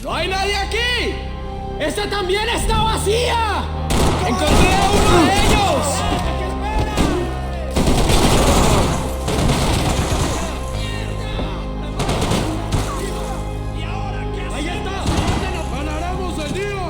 ¡No hay nadie aquí! ¡Esta también está vacía! ¡Encontré a uno de ellos! ¡Ahí está! ¡Ganaremos el día!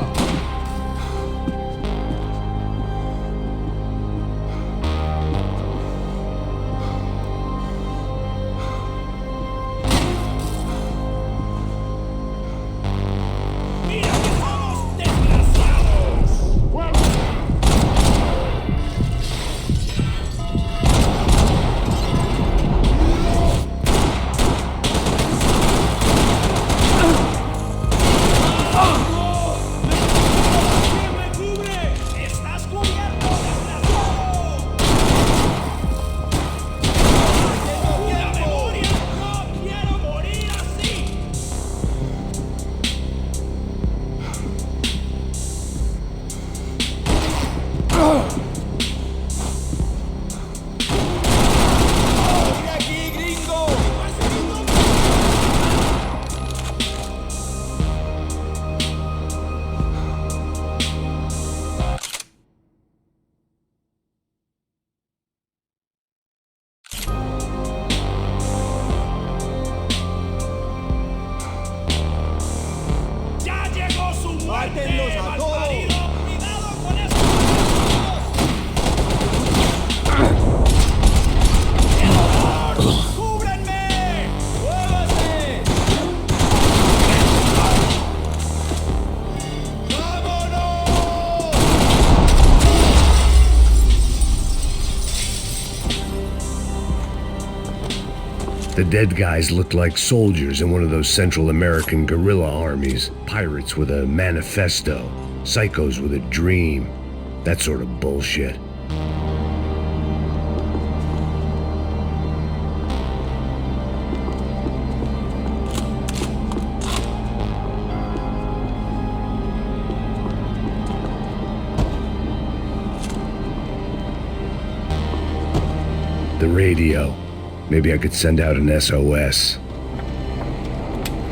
¡Mátenlos a todos! ¡Cuidado con esos! ¡Cúbranme! ¡Muévase! The dead guys looked like soldiers in one of those Central American guerrilla armies. Pirates with a manifesto. Psychos with a dream. That sort of bullshit. The radio. Maybe I could send out an SOS.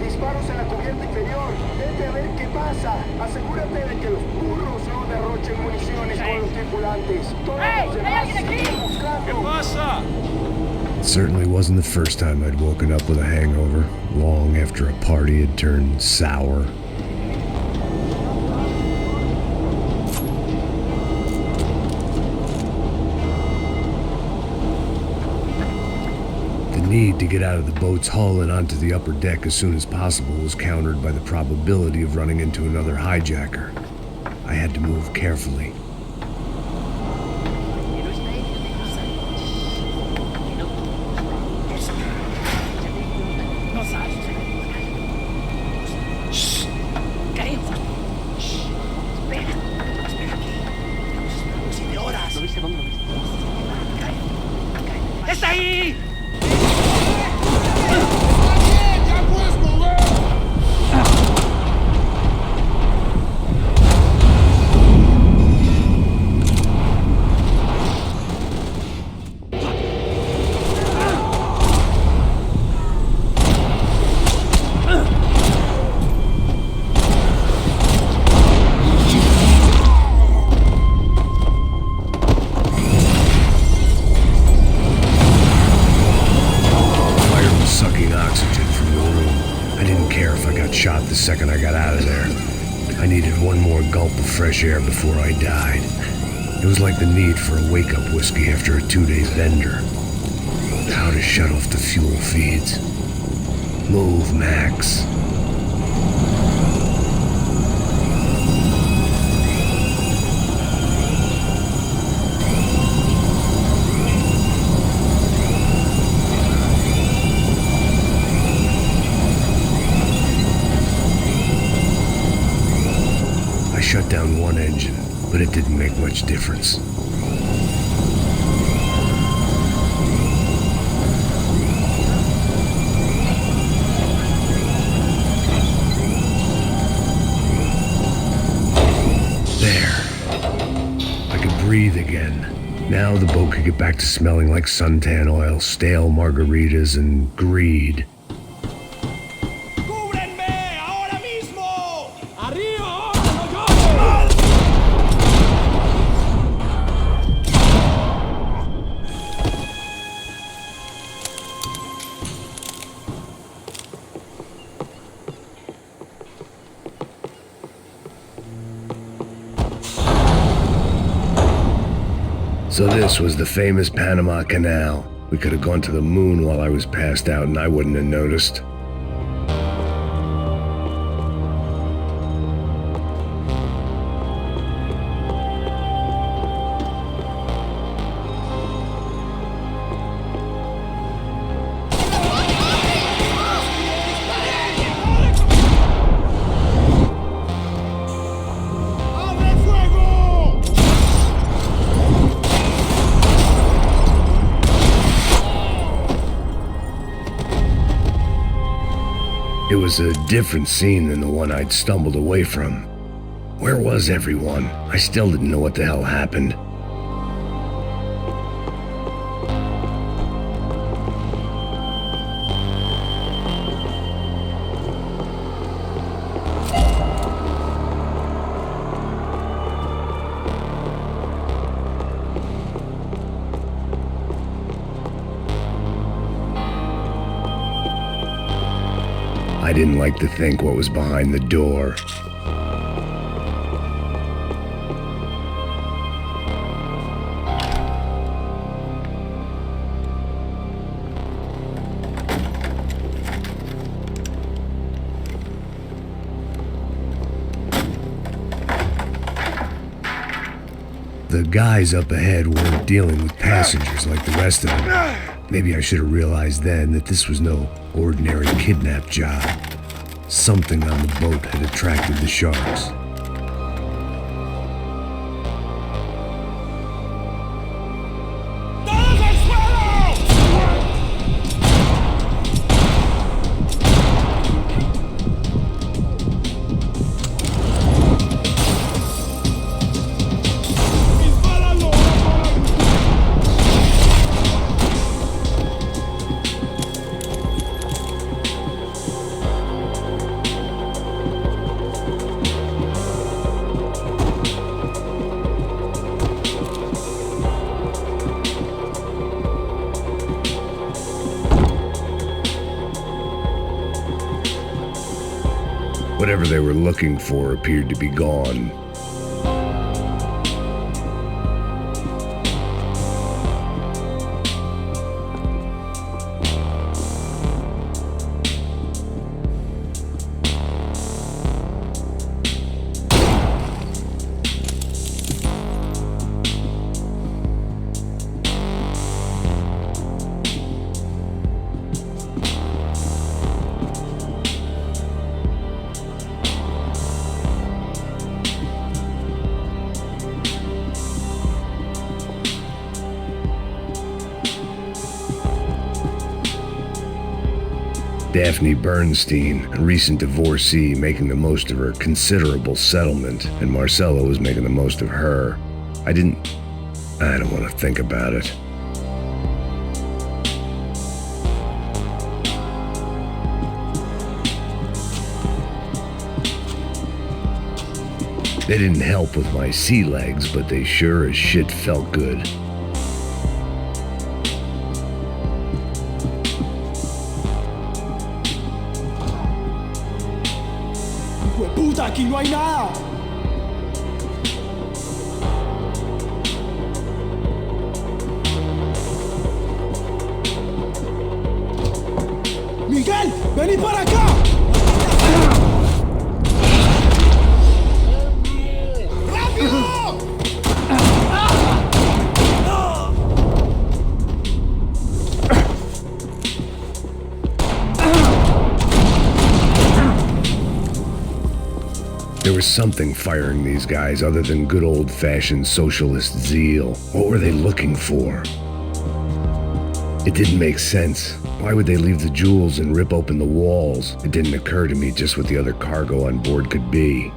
Disparos en la cubierta inferior. Vete a ver qué pasa. Asegúrate de que los burros no derrochen municiones con los tripulantes. Todos los demás siguen buscando. ¿Qué pasa? It certainly wasn't the first time I'd woken up with a hangover, long after a party had turned sour. The need to get out of the boat's hull and onto the upper deck as soon as possible was countered by the probability of running into another hijacker. I had to move carefully. ¡Está ahí! Shot the second I got out of there. I needed one more gulp of fresh air before I died. It was like the need for a wake-up whiskey after a 2-day bender. How to shut off the fuel feeds. Move, Max. Shut down one engine, but it didn't make much difference. There. I could breathe again. Now the boat could get back to smelling like suntan oil, stale margaritas, and greed. ¡Cúbrenme! ¡Ahora mismo! So this was the famous Panama Canal. We could have gone to the moon while I was passed out and I wouldn't have noticed. It was a different scene than the one I'd stumbled away from. Where was everyone? I still didn't know what the hell happened. I didn't like to think what was behind the door. The guys up ahead weren't dealing with passengers like the rest of them. Maybe I should have realized then that this was no ordinary kidnap job. Something on the boat had attracted the sharks. Whatever they were looking for appeared to be gone. Daphne Bernstein, a recent divorcee, making the most of her considerable settlement, and Marcella was making the most of her. I don't want to think about it. They didn't help with my sea legs, but they sure as shit felt good. ¡Puta, aquí no hay nada! ¡Miguel! ¡Vení para acá! ¡Rápido! There was something firing these guys other than good old-fashioned socialist zeal. What were they looking for? It didn't make sense. Why would they leave the jewels and rip open the walls? It didn't occur to me just what the other cargo on board could be.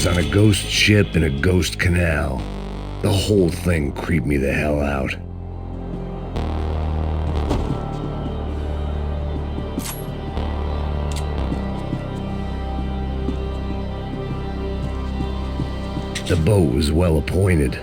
was on a ghost ship in a ghost canal. The whole thing creeped me the hell out. The boat was well appointed.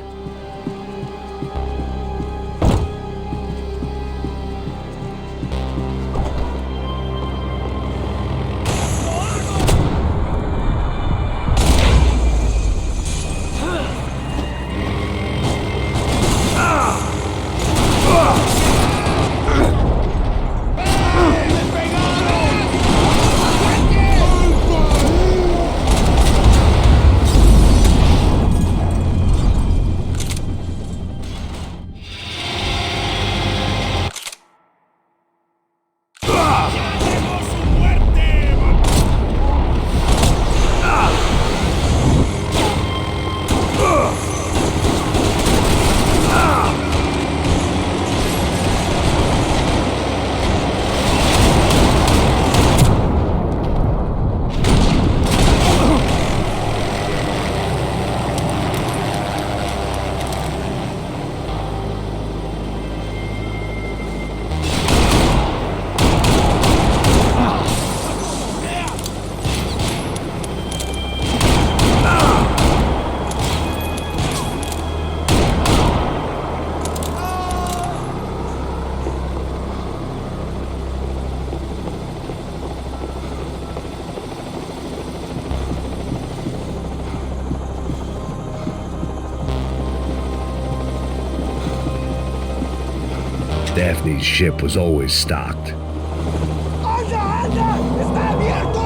Daphne's ship was always stocked. ¡Anda, anda! ¡Está abierto!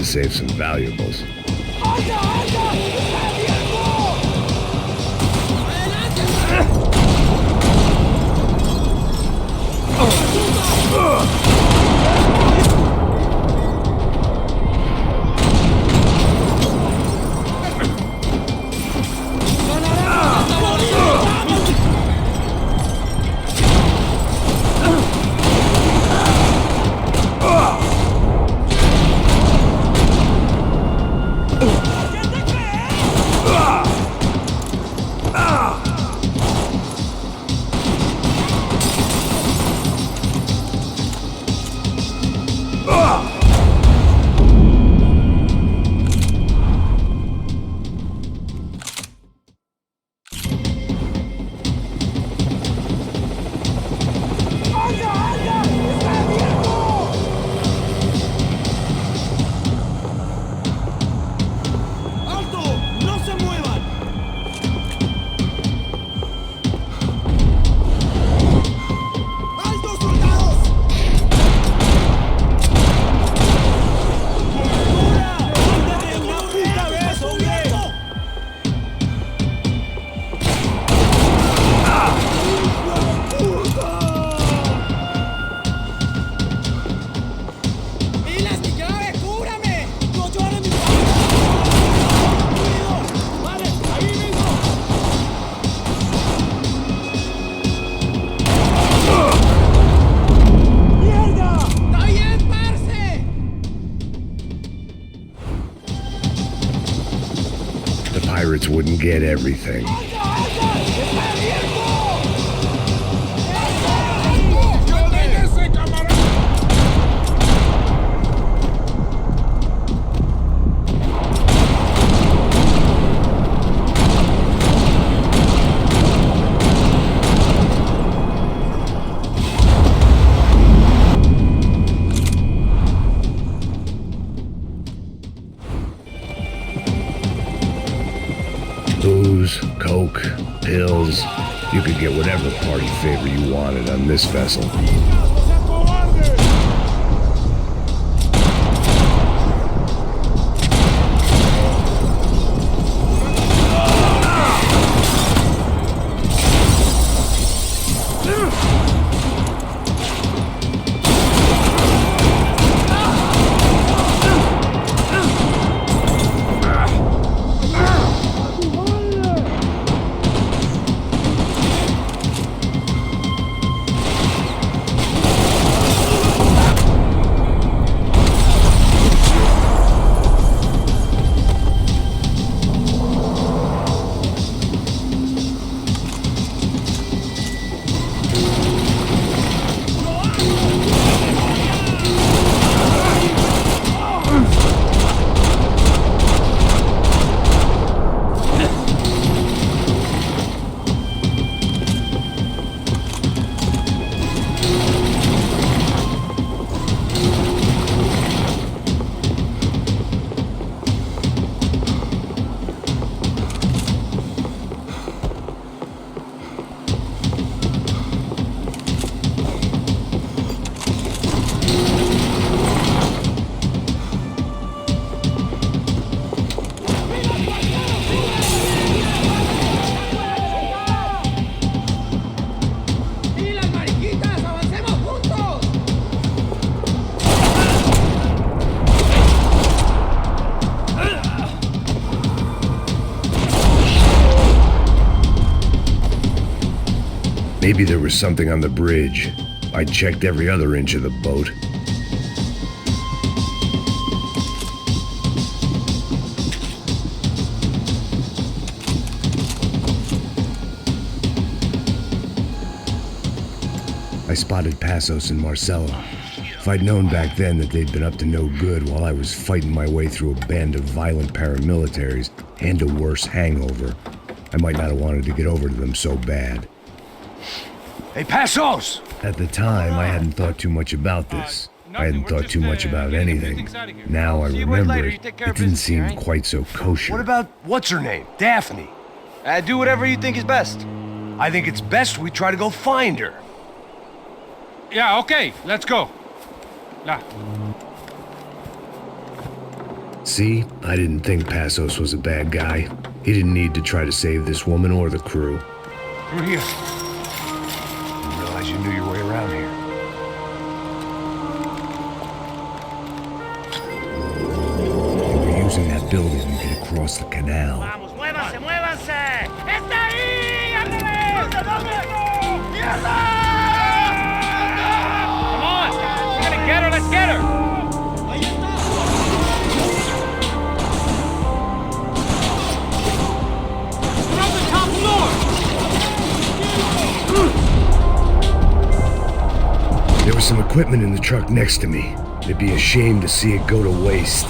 Save some valuables. ¡Anda, anda! ¡Está abierto! Pirates wouldn't get everything. booze, coke, pills. You could get whatever party favor you wanted on this vessel. Maybe there was something on the bridge. I checked every other inch of the boat. I spotted Passos and Marcella. If I'd known back then that they'd been up to no good while I was fighting my way through a band of violent paramilitaries and a worse hangover, I might not have wanted to get over to them so bad. Hey, Passos! At the time, I hadn't thought too much about this. I hadn't thought too much about anything. Now I remember it didn't seem quite so kosher. What about, what's her name? Daphne? Do whatever you think is best. I think it's best we try to go find her. Yeah, okay, let's go. Nah. See, I didn't think Passos was a bad guy. He didn't need to try to save this woman or the crew. Through here. Didn't realize you knew your way around here. They were using that building to get across the canal. Vamos, muévanse, muévanse. ¡Está ahí! ¡Arriba! ¡Mierda! Come on, we're gonna get her, let's get her! There was some equipment in the truck next to me. It'd be a shame to see it go to waste.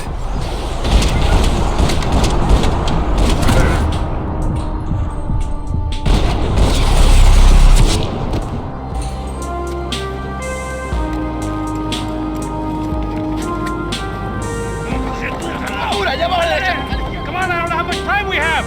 Come on, I don't know how much time we have!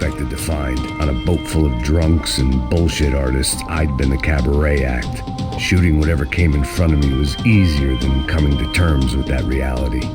expected to find. On a boat full of drunks and bullshit artists, I'd been the cabaret act. Shooting whatever came in front of me was easier than coming to terms with that reality.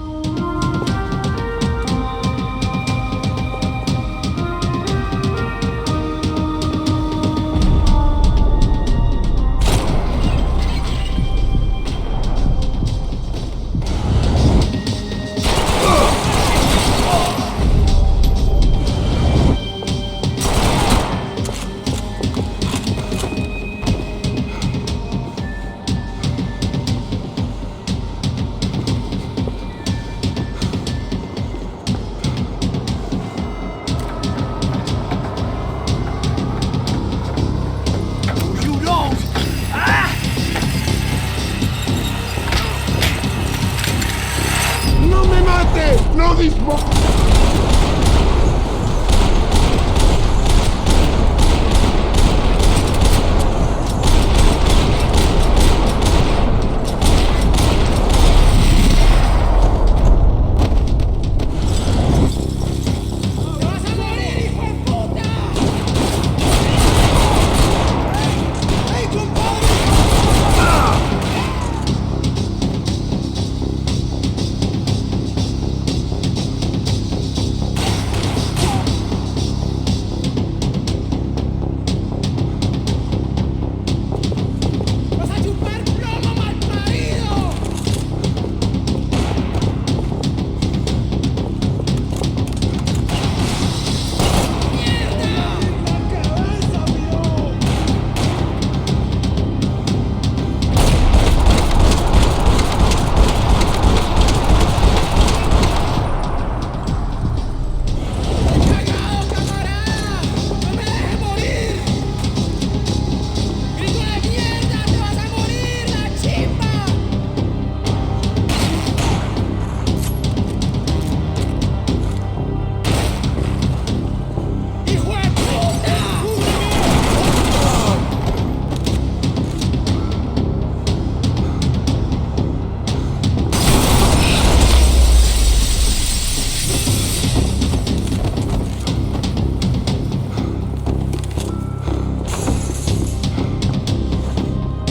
¡No dispares!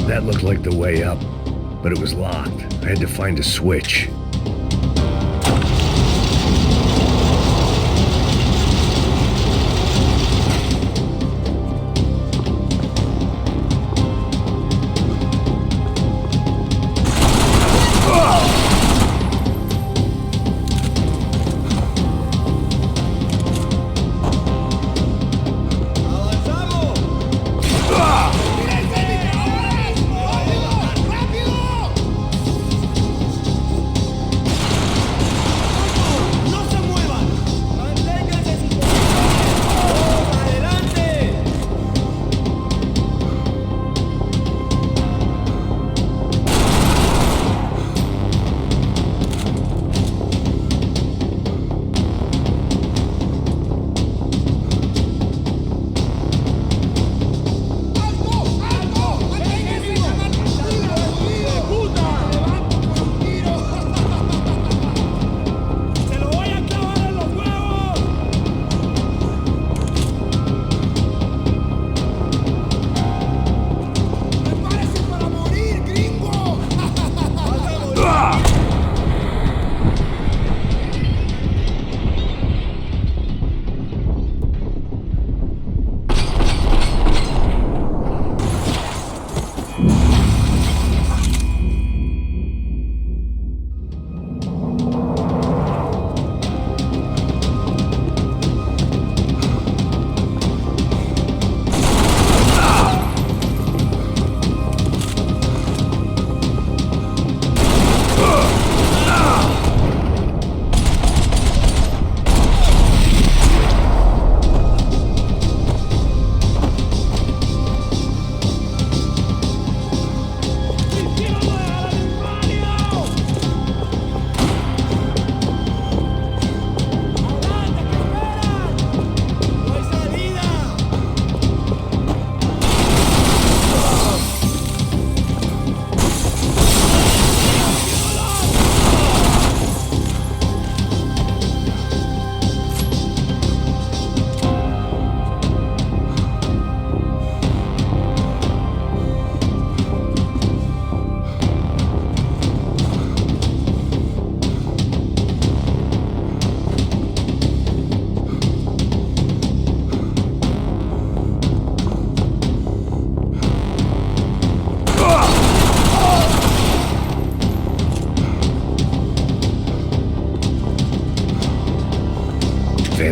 That looked like the way up, but it was locked. I had to find a switch.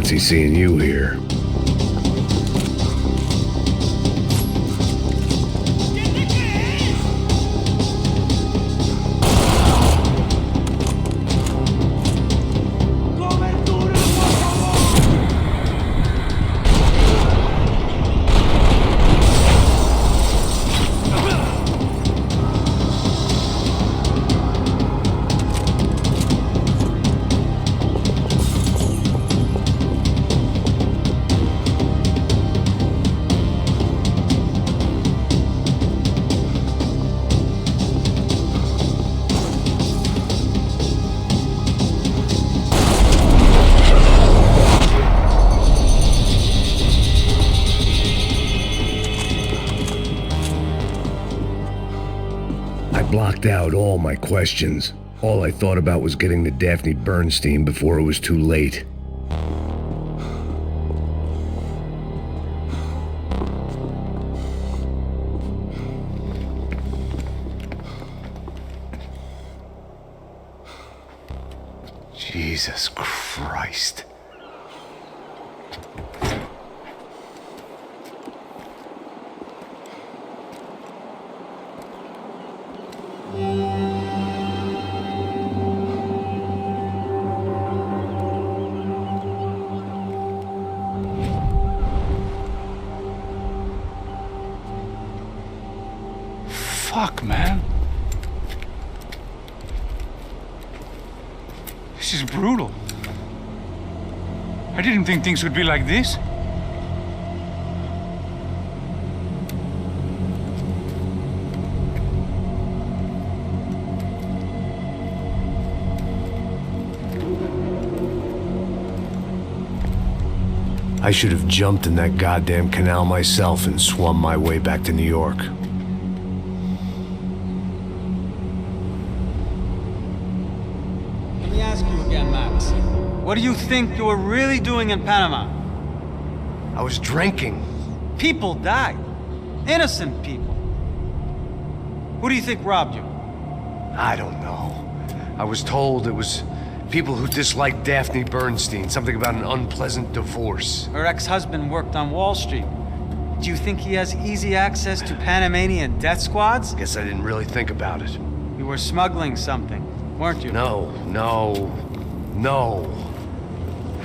fancy seeing you here. Blocked out all my questions. All I thought about was getting to Daphne Bernstein before it was too late. Jesus Christ. Fuck, man. This is brutal. I didn't think things would be like this. I should have jumped in that goddamn canal myself and swum my way back to New York. Let me ask you again, Max. What do you think you were really doing in Panama? I was drinking. People died. Innocent people. Who do you think robbed you? I don't know. I was told it was people who disliked Daphne Bernstein, something about an unpleasant divorce. Her ex-husband worked on Wall Street. Do you think he has easy access to Panamanian death squads? Guess I didn't really think about it. You were smuggling something, weren't you? No.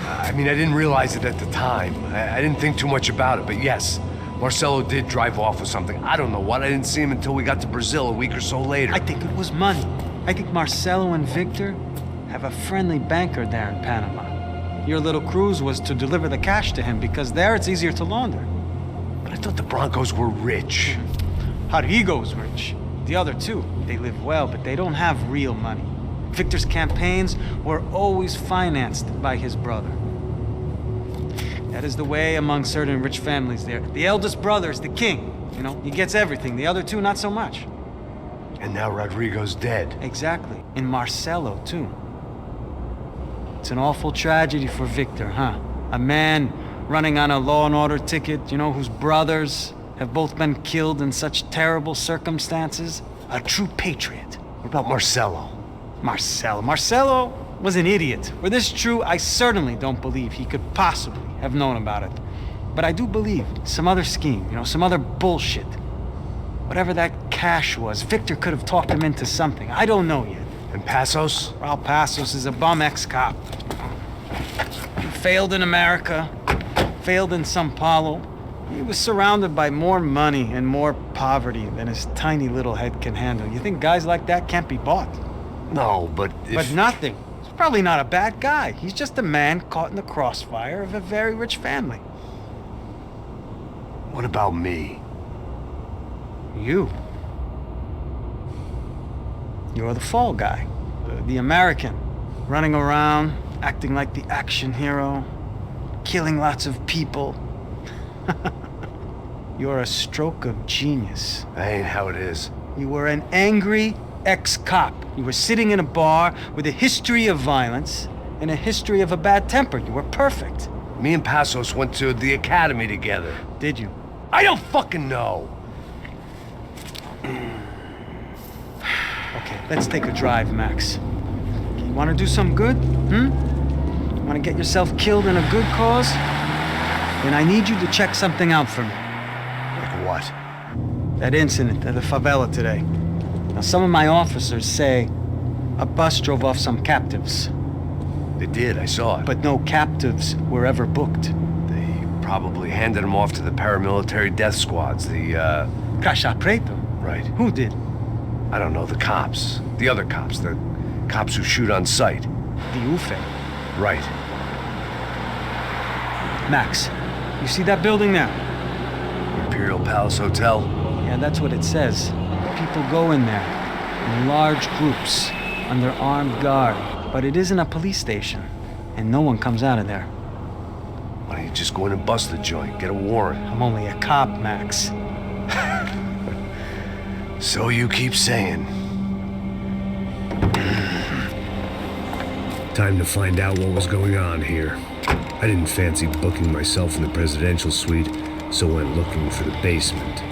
I mean, I didn't realize it at the time. I didn't think too much about it, but yes, Marcelo did drive off with something. I don't know what. I didn't see him until we got to Brazil a week or so later. I think it was money. I think Marcelo and Victor have a friendly banker there in Panama. Your little cruise was to deliver the cash to him because there it's easier to launder. But I thought the Broncos were rich. Rodrigo's rich. The other two, they live well, but they don't have real money. Victor's campaigns were always financed by his brother. That is the way among certain rich families there. The eldest brother is the king. You know, he gets everything. The other two, not so much. And now Rodrigo's dead. Exactly. And Marcelo, too. It's an awful tragedy for Victor, huh? A man running on a law and order ticket, you know, whose brothers have both been killed in such terrible circumstances. A true patriot. What about Marcelo? Marcelo was an idiot. Were this true, I certainly don't believe he could possibly have known about it. But I do believe some other scheme, you know, some other bullshit. Whatever that cash was, Victor could have talked him into something. I don't know yet. And Passos? Raul Passos is a bum ex-cop. He failed in America, failed in São Paulo. He was surrounded by more money and more poverty than his tiny little head can handle. You think guys like that can't be bought? No, but if... But nothing. He's probably not a bad guy. He's just a man caught in the crossfire of a very rich family. What about me? You. You're the fall guy. The American. Running around, acting like the action hero. Killing lots of people. You're a stroke of genius. That ain't how it is. You were an angry ex-cop. You were sitting in a bar with a history of violence and a history of a bad temper. You were perfect. Me and Passos went to the academy together. Did you? I don't fucking know. Okay, let's take a drive, Max. You want to do some good? Want to get yourself killed in a good cause? Then I need you to check something out for me. Like what? That incident at the favela today. Now, some of my officers say a bus drove off some captives, They did, I saw it. but no captives were ever booked. They probably handed them off to the paramilitary death squads, the, Caixa Preto? Right. Who did? I don't know, the cops. The other cops, the cops who shoot on sight. The UFE. Right. Max, you see that building there? Imperial Palace Hotel? Yeah, that's what it says. People go in there in large groups under armed guard, but it isn't a police station, and no one comes out of there. Why don't you just go in and bust the joint, get a warrant? I'm only a cop, Max. So you keep saying. Time to find out what was going on here. I didn't fancy booking myself in the presidential suite, so went looking for the basement.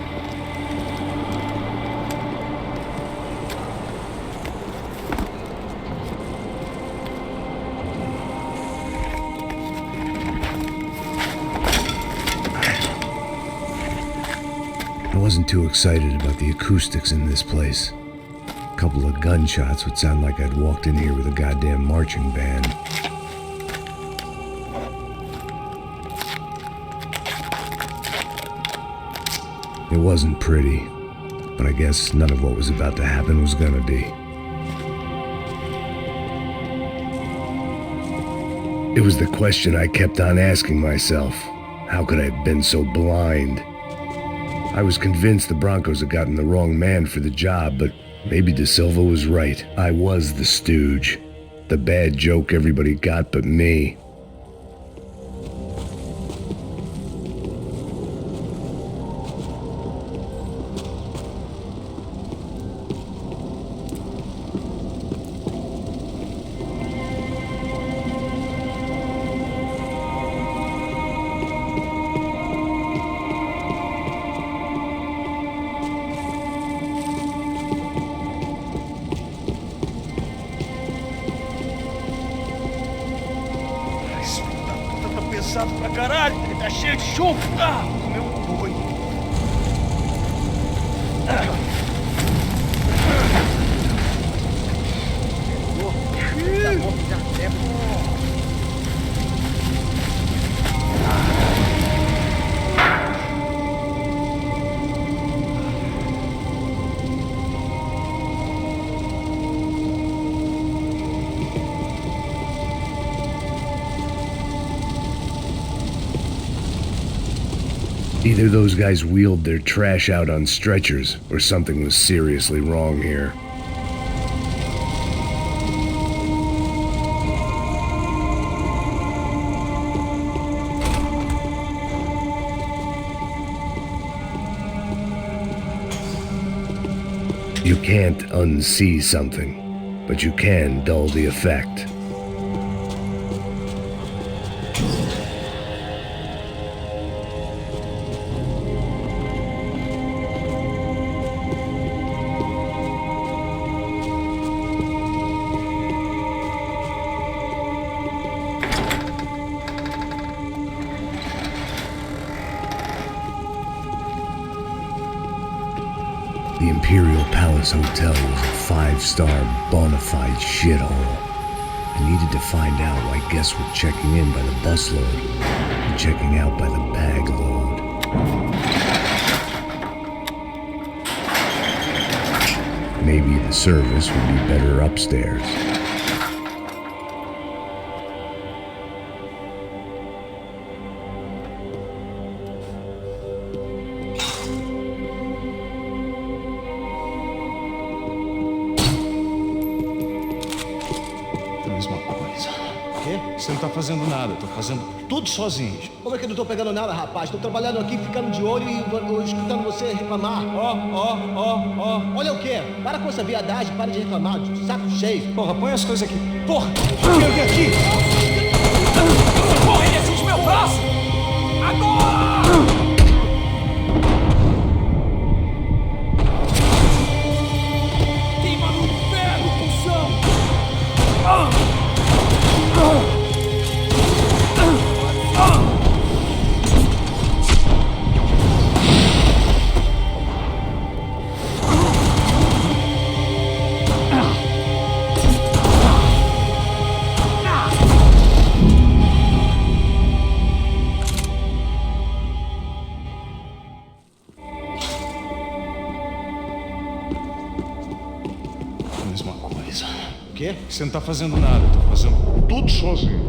I wasn't too excited about the acoustics in this place. A couple of gunshots would sound like I'd walked in here with a goddamn marching band. It wasn't pretty, but I guess none of what was about to happen was gonna be. It was the question I kept on asking myself. How could I have been so blind? I was convinced the Broncos had gotten the wrong man for the job, but maybe De Silva was right. I was the stooge. The bad joke everybody got but me. Pesado pra caralho, ele tá cheio de chumbo. Ah, meu boi. Either those guys wheeled their trash out on stretchers, or something was seriously wrong here. You can't unsee something, but you can dull the effect. The Imperial Palace Hotel was a five-star bona fide shithole. I needed to find out why guests were checking in by the busload and checking out by the bag load. Maybe the service would be better upstairs. Mesma coisa. O quê? Você não tá fazendo nada, eu tô fazendo tudo sozinho. Como é que eu não tô pegando nada, rapaz? Tô trabalhando aqui, ficando de olho e escutando você reclamar. Ó. Olha o quê? Para com essa viadagem, para de reclamar. Saco cheio. Porra, põe as coisas aqui. Porra! Eu quero ver aqui! Porra, ele atinge meu braço! Agora! Queima no inferno, função! Quê? Você não tá fazendo nada, tô fazendo tudo sozinho.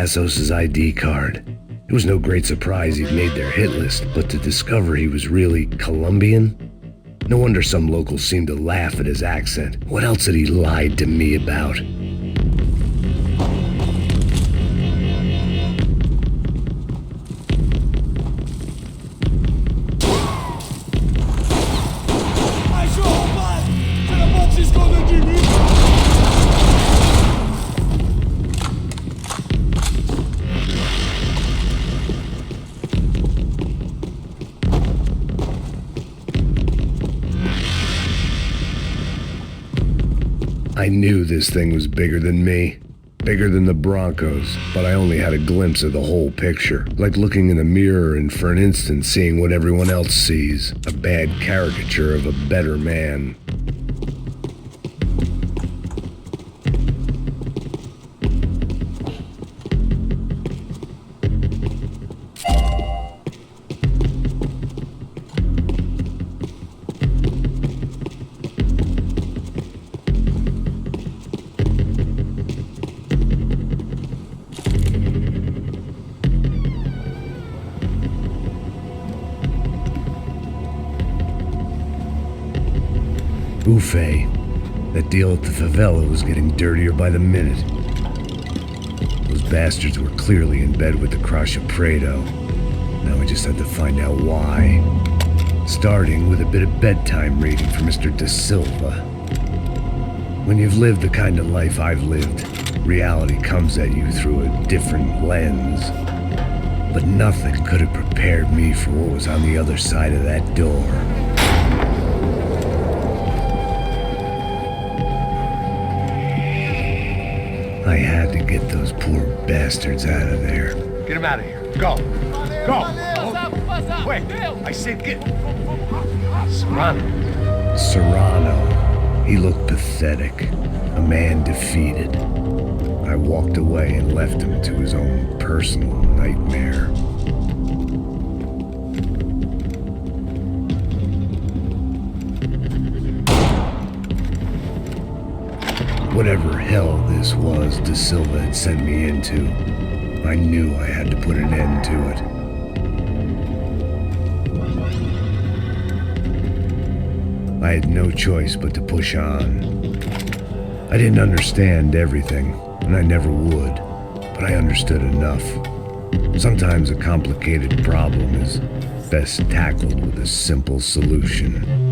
Passos' ID card. It was no great surprise he'd made their hit list, but to discover he was really Colombian? No wonder some locals seemed to laugh at his accent. What else had he lied to me about? I knew this thing was bigger than me, bigger than the Broncos, but I only had a glimpse of the whole picture, like looking in a mirror and for an instant seeing what everyone else sees, a bad caricature of a better man. Buffet. That deal at the favela was getting dirtier by the minute. Those bastards were clearly in bed with the Crusher Prado. Now I just had to find out why. Starting with a bit of bedtime reading for Mr. Da Silva. When you've lived the kind of life I've lived, reality comes at you through a different lens. But nothing could have prepared me for what was on the other side of that door. I had to get those poor bastards out of there. Get him out of here. Go. Go. Wait. I said get... Serrano. Serrano. He looked pathetic. A man defeated. I walked away and left him to his own personal nightmare. Whatever hell this was Da Silva had sent me into, I knew I had to put an end to it. I had no choice but to push on. I didn't understand everything, and I never would, but I understood enough. Sometimes a complicated problem is best tackled with a simple solution.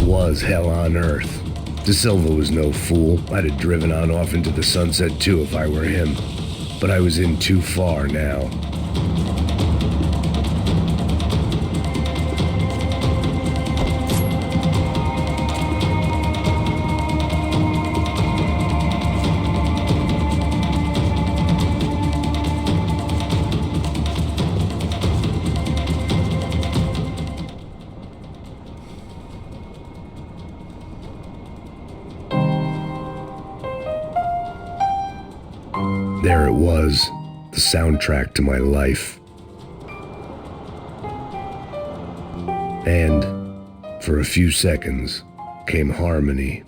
was hell on earth. De Silva was no fool. I'd have driven on off into the sunset too if I were him. But I was in too far now. There it was, the soundtrack to my life. And, for a few seconds, came harmony.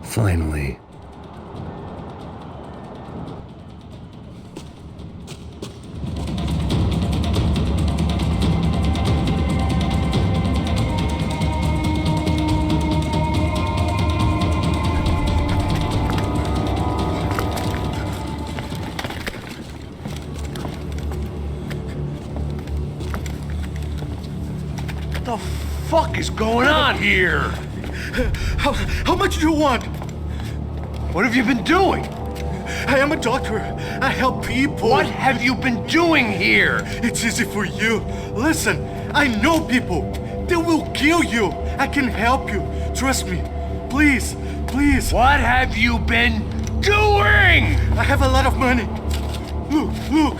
Finally. What the fuck is going on here? How much do you want? What have you been doing? I am a doctor. I help people. What have you been doing here? It's easy for you. Listen, I know people. They will kill you. I can help you. Trust me. Please, please. What have you been doing? I have a lot of money. Look, look.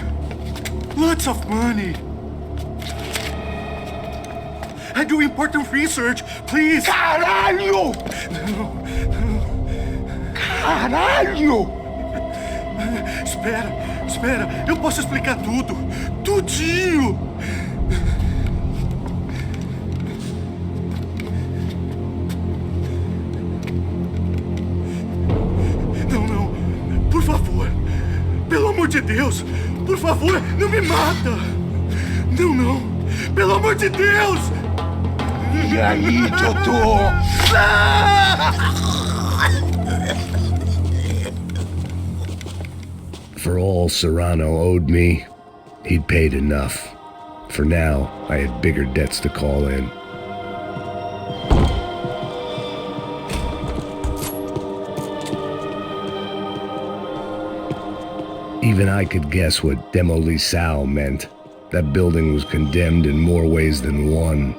Lots of money. I do important research. Please. Caralho! Caralho! Espera, espera. Eu posso explicar tudo. Tudinho. Não, não. Por favor. Pelo amor de Deus. Por favor, não me mata. Não, não. Pelo amor de Deus. E aí, doutor? For all Serrano owed me, he'd paid enough. For now, I had bigger debts to call in. Even I could guess what demolição meant. That building was condemned in more ways than one.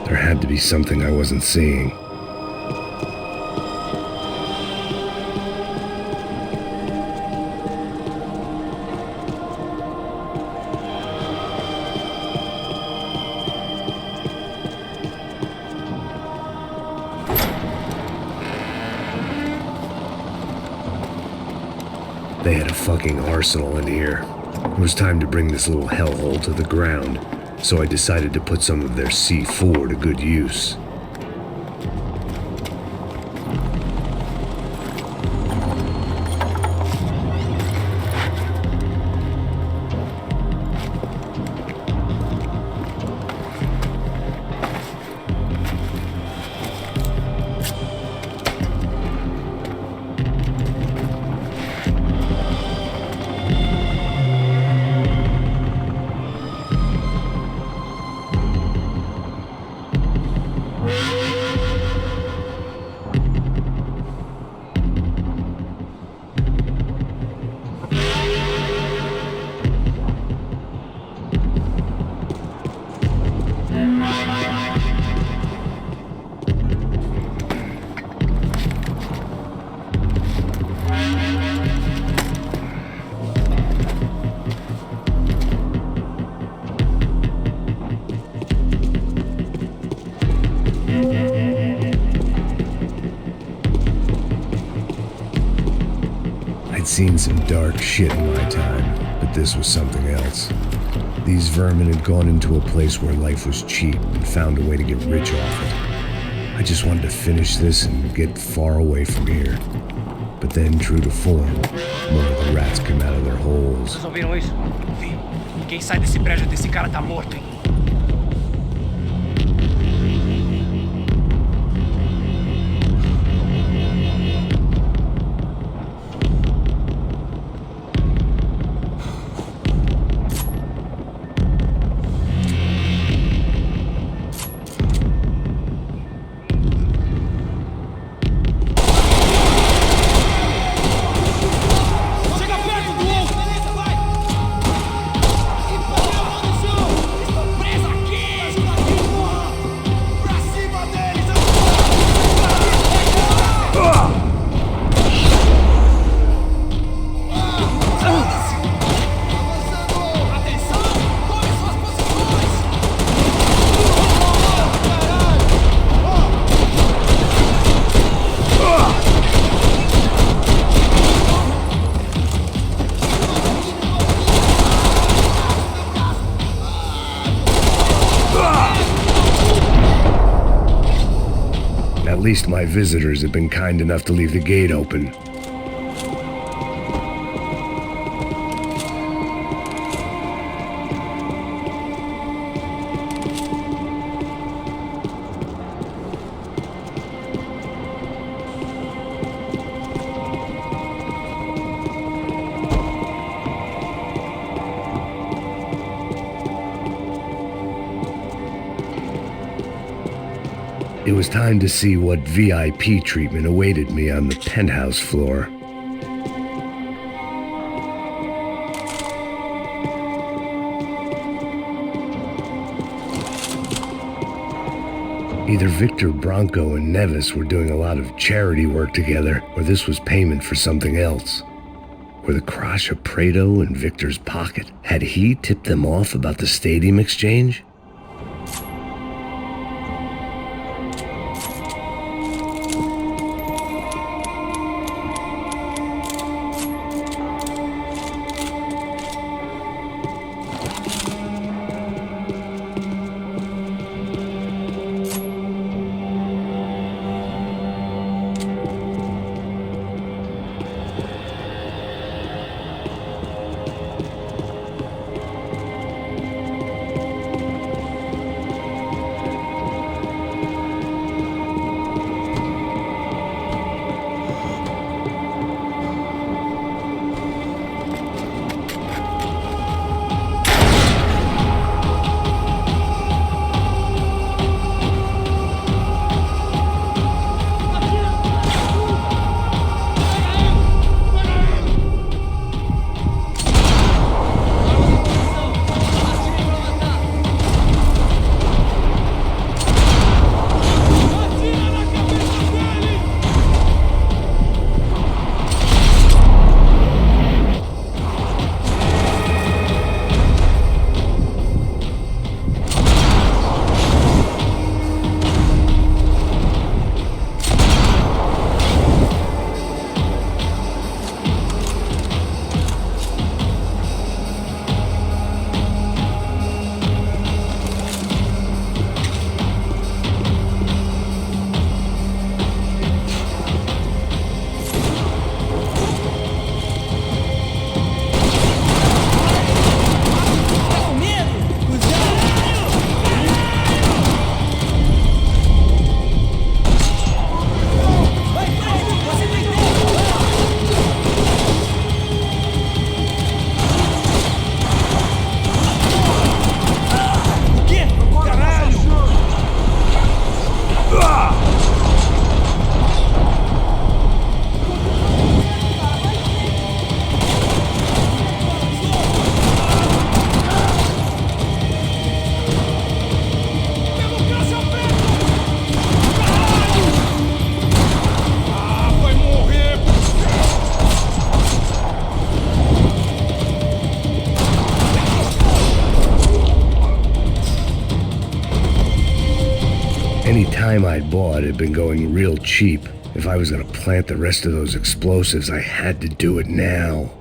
There had to be something I wasn't seeing. They had a fucking arsenal in here. It was time to bring this little hellhole to the ground, so I decided to put some of their C4 to good use. I'd seen some dark shit in my time, but this was something else. These vermin had gone into a place where life was cheap and found a way to get rich off it. I just wanted to finish this and get far away from here. But then, true to form, more of the rats come out of their holes. Vocês ouviram isso? Vi. Quem sai desse prédio desse cara tá morto, hein? At least my visitors have been kind enough to leave the gate open. It was time to see what VIP treatment awaited me on the penthouse floor. Either Victor Bronco and Nevis were doing a lot of charity work together, or this was payment for something else. Were the Crash of Prado in Victor's pocket? Had he tipped them off about the stadium exchange? Any time I'd bought had been going real cheap. If I was going to plant the rest of those explosives, I had to do it now.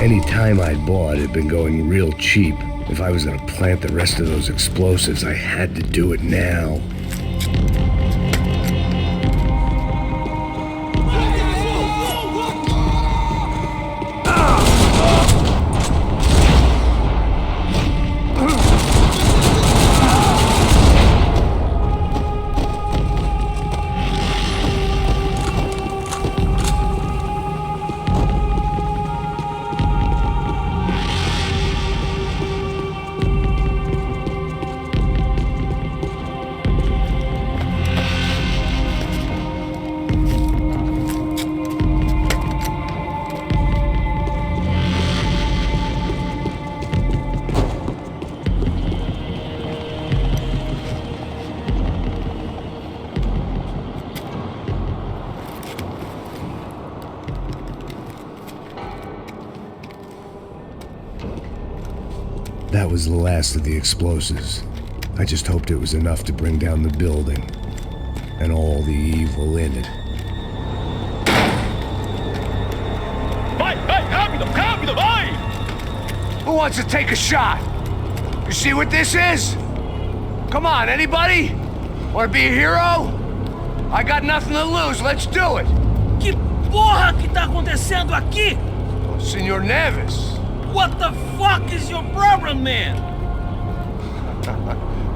Any time I'd bought had been going real cheap. If I was gonna plant the rest of those explosives, I had to do it now. That was the last of the explosives. I just hoped it was enough to bring down the building and all the evil in it. Vai, rápido, rápido, vai! Who wants to take a shot? You see what this is? Come on, anybody? Want to be a hero? I got nothing to lose, let's do it! Que porra que tá acontecendo aqui? Senor Neves. What the fuck is your problem, man?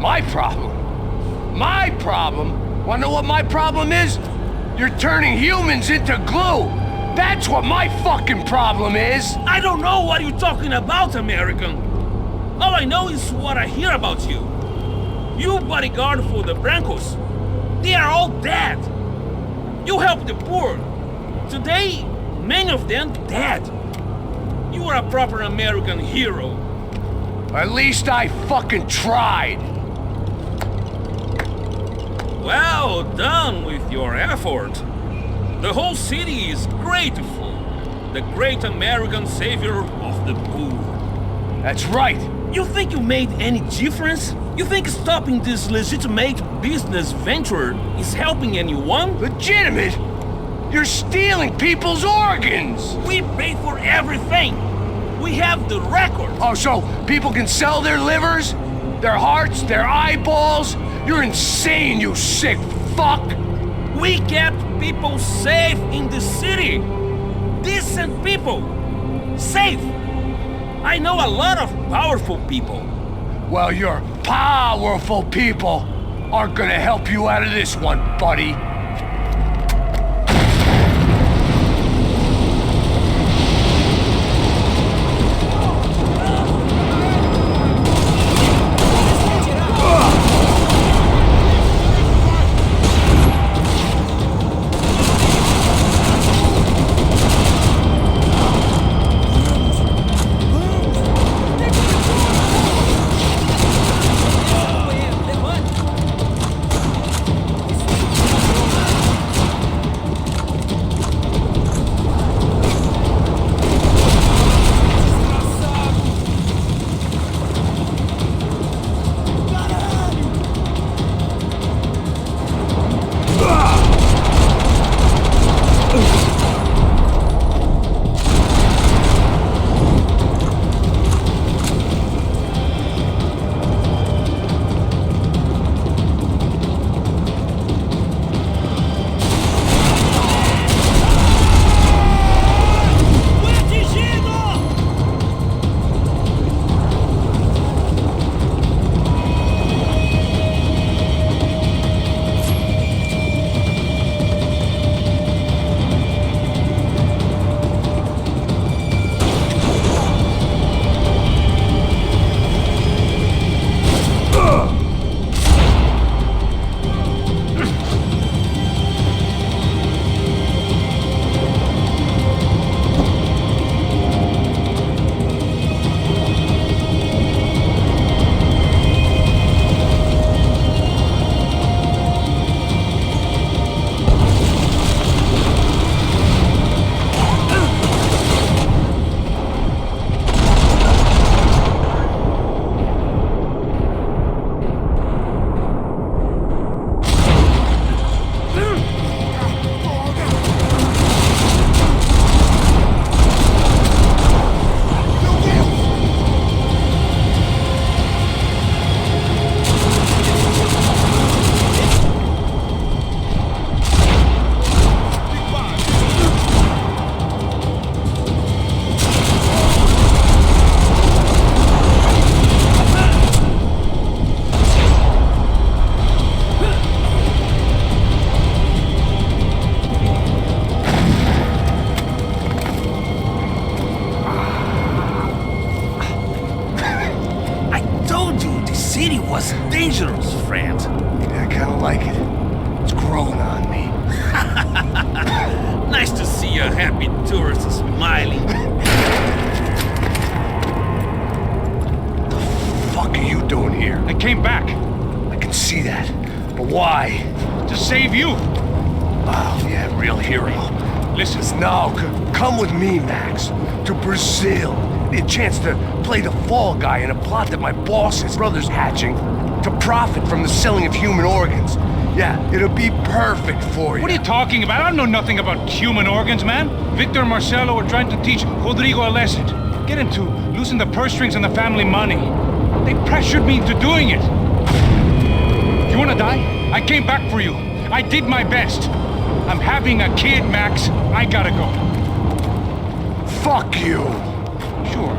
My problem? My problem? Wanna know what my problem is? You're turning humans into glue! That's what my fucking problem is! I don't know what you're talking about, American. All I know is what I hear about you. You bodyguard for the Brancos. They are all dead. You help the poor. Today, many of them dead. You are a proper American hero. At least I fucking tried. Well done with your effort. The whole city is grateful. The great American savior of the poor. That's right. You think you made any difference? You think stopping this legitimate business venture is helping anyone? Legitimate? You're stealing people's organs! We pay for everything! We have the record! Oh, so people can sell their livers? Their hearts? Their eyeballs? You're insane, you sick fuck! We kept people safe in the city! Decent people! Safe! I know a lot of powerful people. Well, your powerful people aren't gonna help you out of this one, buddy. on me. Nice to see a happy tourist smiling. What are you doing here? I came back I can see that. But why? to save you. Oh, yeah, real hero. Listen, No, come with me, Max. To Brazil. Need a chance to play the fall guy in a plot that my boss's brother's hatching to profit from the selling of human organs. Yeah, it'll be perfect for you. what are you talking about? I know nothing about human organs, man. Victor and Marcelo were trying to teach Rodrigo a lesson. Get him to loosen the purse strings on the family money. They pressured me into doing it. You wanna die? I came back for you. I did my best. I'm having a kid, Max. I gotta go. Fuck you! Sure.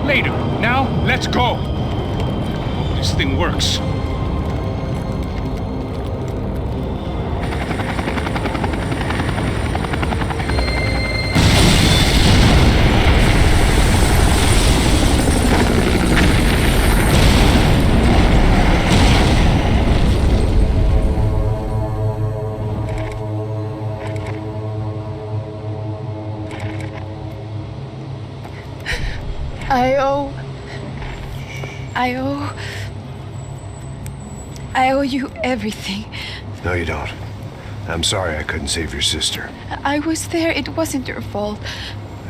Later. Now, let's go. Hope this thing works. I owe you everything. No, you don't. I'm sorry I couldn't save your sister. I was there. It wasn't your fault.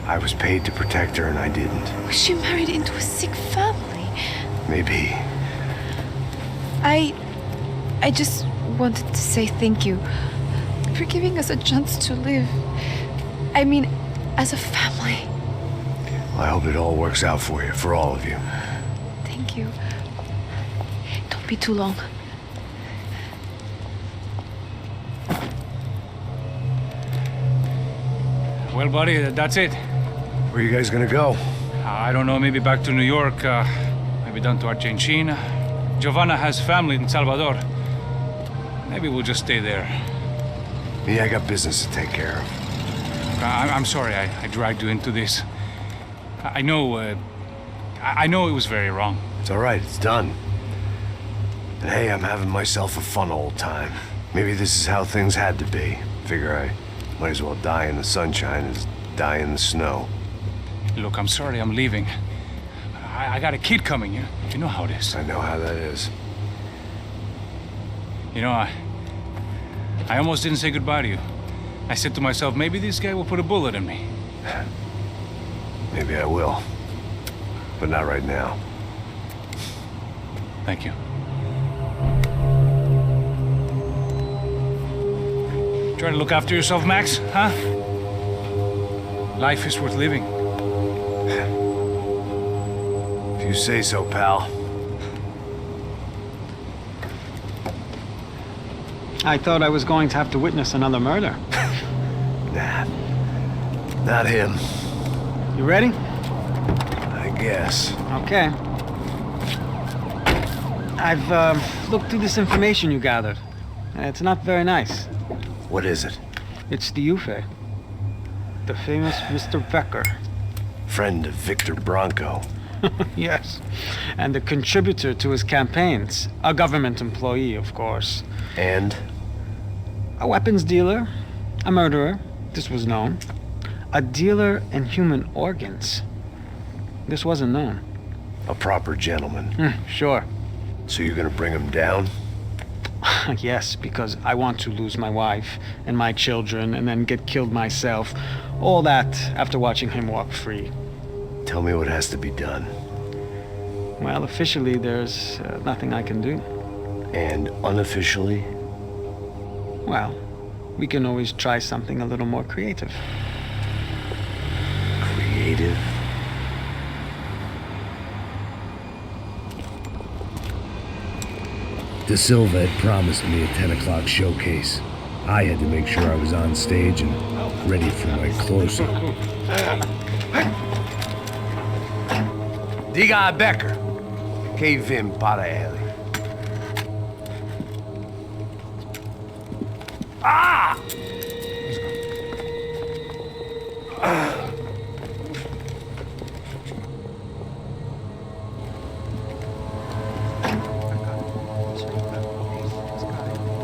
I was paid to protect her and I didn't. She married into a sick family. Maybe. I just wanted to say thank you for giving us a chance to live. I mean, as a family. I hope it all works out for you, for all of you. Thank you. Don't be too long. Well, buddy, that's it. Where are you guys gonna go? I don't know, maybe back to New York, maybe down to Argentina. Giovanna has family in Salvador. Maybe we'll just stay there. Yeah, I got business to take care of. I'm sorry I dragged you into this. I know it was very wrong. It's all right, it's done. And hey, I'm having myself a fun old time. Maybe this is how things had to be. Figure I might as well die in the sunshine as die in the snow. Look, I'm sorry I'm leaving. I got a kid coming, you know how it is. I know how that is. You know, I almost didn't say goodbye to you. I said to myself, maybe this guy will put a bullet in me. Maybe I will. But not right now. Thank you. Try to look after yourself, Max, huh? Life is worth living. If you say so, pal. I thought I was going to have to witness another murder. Nah. Not him. You ready? I guess. Okay. I've looked through this information you gathered, and it's not very nice. What is it? It's the Ufe. The famous Mr. Becker. Friend of Victor Bronco. Yes. And a contributor to his campaigns. A government employee, of course. And? A weapons dealer. A murderer. This was known. A dealer in human organs. This wasn't known. A proper gentleman. Sure. So you're gonna bring him down? Yes, because I want to lose my wife and my children and then get killed myself. All that after watching him walk free. Tell me what has to be done. Well, officially, there's nothing I can do. And unofficially? Well, we can always try something a little more creative. Creative? De Silva had promised me a 10 o'clock showcase. I had to make sure I was on stage and ready for my close-up. Diga a Becker. Que vim para ele. Ah!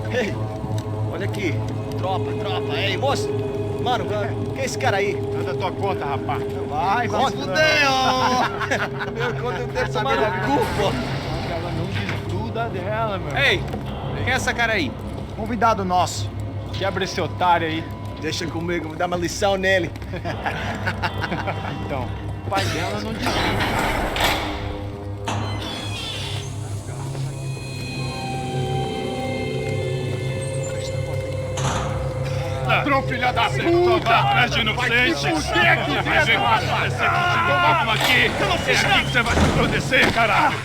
Ei, olha aqui. Tropa. Ei, moço. Mano, quem é esse cara aí? Anda tua conta, rapaz. Vai fudeu! Meu, conta eu quero tomar no cu, pô. Ela não desgruda dela, meu. Ei, quem é essa cara aí? Convidado nosso. Quebra esse otário aí. Deixa comigo, vou dar uma lição nele. Então, o pai dela não desgruda. Ladrão, filha da puta! Vai atrás de inocente! Por que aqui dentro, rapaz? Você continua aqui! Eu não fiz nada! Que você vai se proteger, caralho!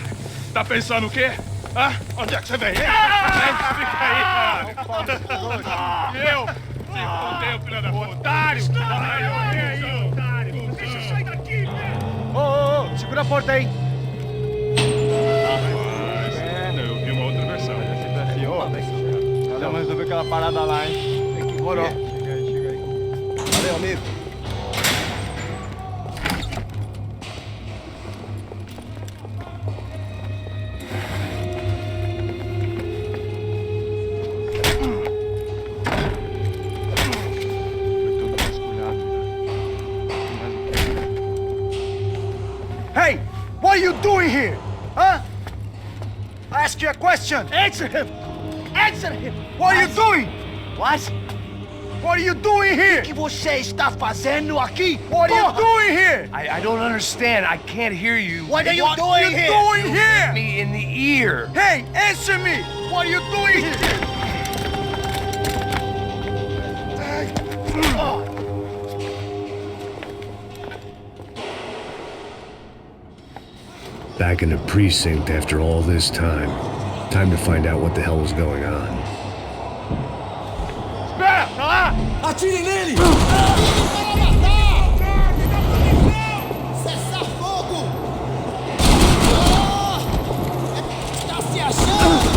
Tá pensando o quê? Hã? Onde é que você vem? Fica aí, cara! Eu? Se fodeu, filha da puta! Otário! Otário! Deixa eu sair daqui, velho! Ô, segura a porta aí! Eu vi uma outra versão. Vamos resolver aquela parada lá, hein? Morou. Chega aí. Valeu, amigo. Hey, what are you doing here? Huh? I ask you a question. Answer him! Answer him! What are you doing? What? What are you doing here? O que você está fazendo aqui? What are you doing here? I don't understand. I can't hear you. What are you What doing are you here? doing Hit here? me in the ear. Hey, answer me. What are you doing here? Back in the precinct after all this time. Time to find out what the hell was going on. Espera, tá lá! Atirem nele! Cessar fogo! Está se achando!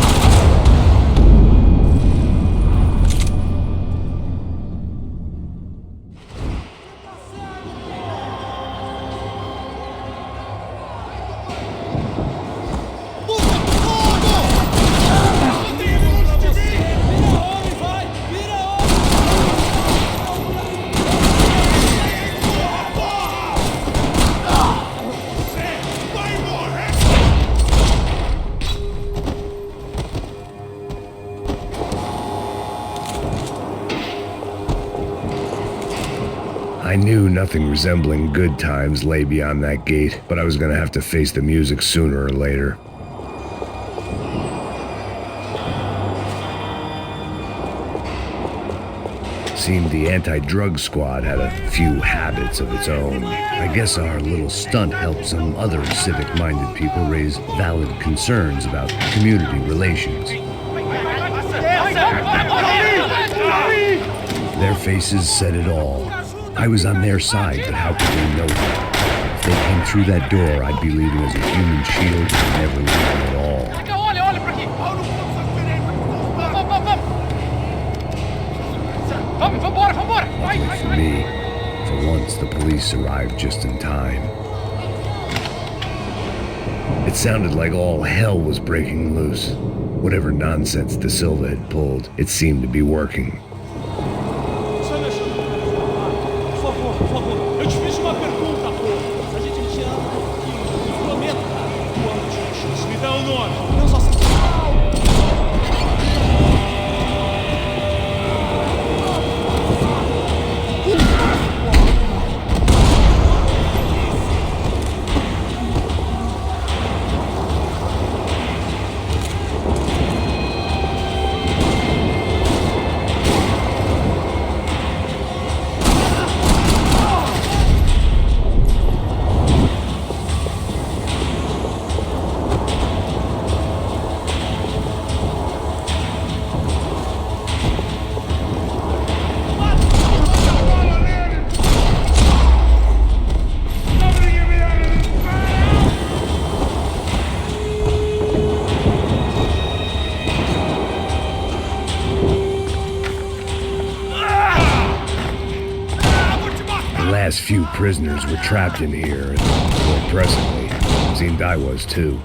I knew nothing resembling good times lay beyond that gate, but I was gonna have to face the music sooner or later. Seemed the anti-drug squad had a few habits of its own. I guess our little stunt helped some other civic-minded people raise valid concerns about community relations. Their faces said it all. I was on their side, but how could they know that? If they came through that door, I'd be leaving as a human shield and never leaving at all. Olha pra aqui! Vambora! Vai! For me, for once, the police arrived just in time. It sounded like all hell was breaking loose. Whatever nonsense De Silva had pulled, it seemed to be working. Por favor, eu te fiz uma pergunta, pô. Se a gente te ama, eu prometo, cara. Eu amo te. Me dá o nome. Eu só sei. The last few prisoners were trapped in here, and more presently, seemed I was too.